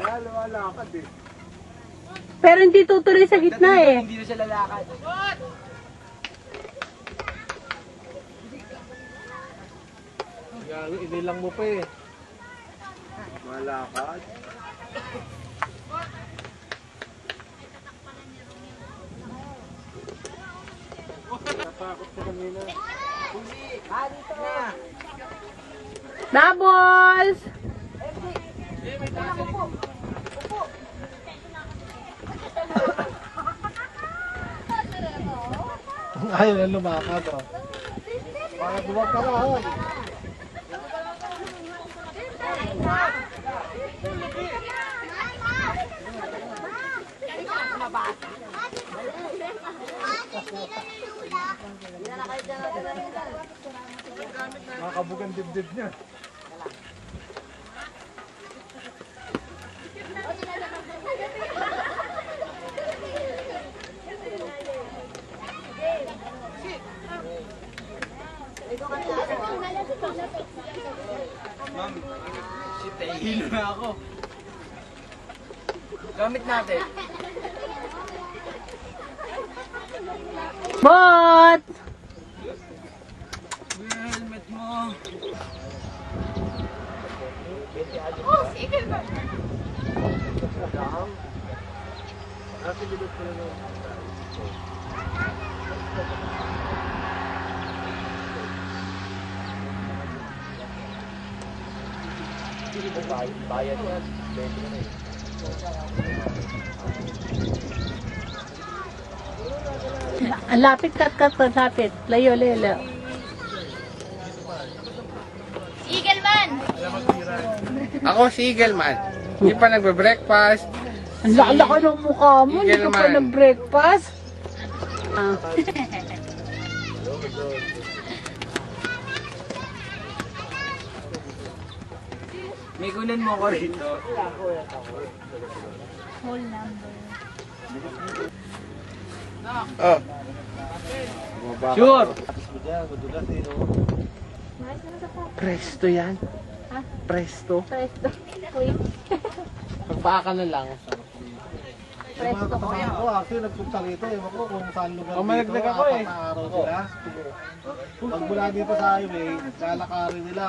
Lumalakad eh. Pero hindi tutuloy sa gitna eh. Hindi na siya lalakad. Gago, inilang mo pa eh. Malakad. Natakot ka kanina. Dito na. Bubbles! Ayaw na lumakad oh. Para duwag ka lang. Makabugang dibdib niya. Ma'am, si Tahilo na ako. Gamit natin. Bot! Helmet mo. Oh, sige ba? Bayad yan. Lapit, kat, lapit. Layo. Eagleman! Ako si Eagleman. Hindi pa nagbe-breakfast. Ang laki ng mukha mo, hindi ka pa Eagleman. nag-breakfast. Ah. May kunan mo ko rito. Whole number. Oh. Sure. Presto yan. Ha? Presto. Presto. Wait. Magpaka na lang. Presto ko. Ako actually nagpunta rito. Ewan ko kung saan lugar dito. Malagdag ako eh. 4 na araw sila. Pag mula dito sa highway, lalakarin nila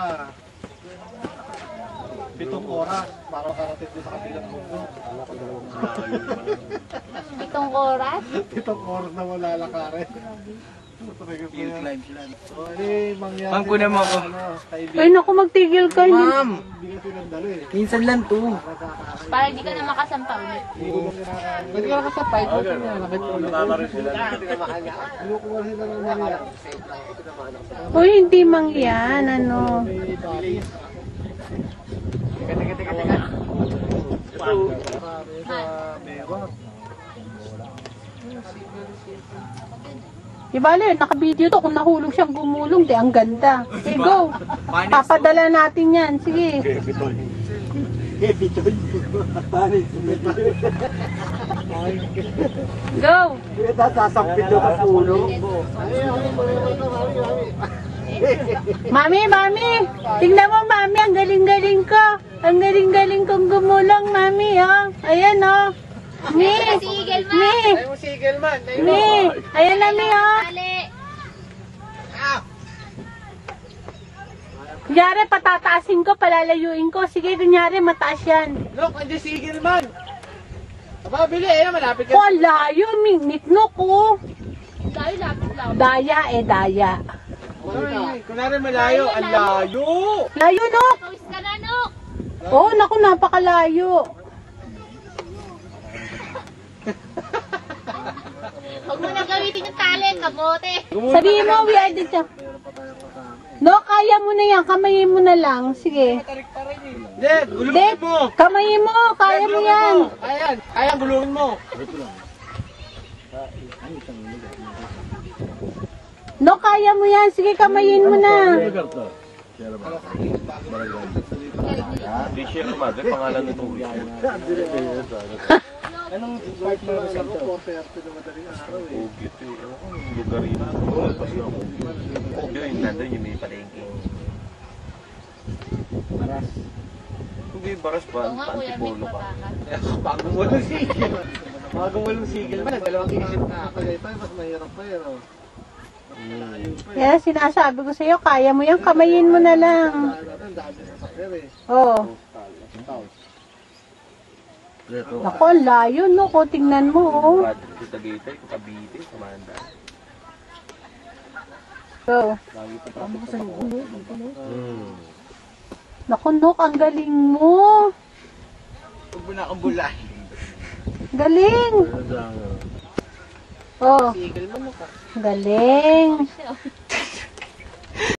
7 oras para makarating doon sa kabilang mundo. 7 oras? 7 oras na wala lalakarin. Hill climb sila. O, mangyari. Ma'am, kunan mo ako. Kaibigan. Ay, naku, magtigil ka. Ma'am, Hindi kasi nandalo eh. minsan lang to. Para hindi ka na makasampa ulit. Hindi ko lang kinakain. Pwede ka kasapay. Pwede niya. Tama rin sila. Kinukuha sila ng Maria. Uy, hindi mangyan, ano. Ibale, naka-video to. Kung nahulog siyang gumulong, di ang ganda. Okay, go. Papadala natin yan. Sige. Go. Sasampit yung kapulo. Mami. Tingnan mo, mami. Ang galing-galing ko. Ang galing-galing kong gumulong, mami, oh. Ayan, oh. Mi. Si Eagleman! Mi. Tayo mo si Eagleman. Mi. Ayan na, mi, oh. Dali! Kunyari, patataasin ko, palalayuin ko. Sige, kunyari, mataas yan. Look, andyan si Eagleman. Aba, bili. Ayan, malapit ka. Oh, layo, mikno ko. Dali, lapit lang. Daya, daya. Ay, kunwari malayo. Ang layo. Layo, no? Pawis ka na, no? Oh, naku, napakalayo. Huwag mo na gamitin yung talent, kamote. Sabihin mo, we are the champ. No, kaya mo na yan. Kamayin mo na lang. Sige. Hindi, gulungin Dek, mo. kamayin mo. Kaya mo yan. Ayan, ayan, gulungin mo. No, kaya mo yan. Sige, kamayin mo na. Di siya umaga, pangalan ng tubig. Anong partner sa ko? 4:30 na madaling araw eh. Ugit eh. Ewan ko yung lugar yun. Pas na ako. Yun, nandun yung may palengke. Maras. Hindi, Hindi, baras pa. Oo nga, Kuya Mick, Antipolo ka. mabaka. Bagong walang sigil. Bagong walang sigil man. Dalawang isip na ako. Ito, mas mahirap pa yun. Oh. Kaya sinasabi ko sa'yo, kaya mo yan, kamayin mo na lang. Ang dami sa sakyan eh. Oo. Ako, ang layo, no? Ko, tingnan mo, oh. Padre sa Tagaytay, Cavite, Samanda. So, naku, Nok, ang galing mo. Huwag mo na akong bulay. Galing. Oh, Sigil man ka. galing.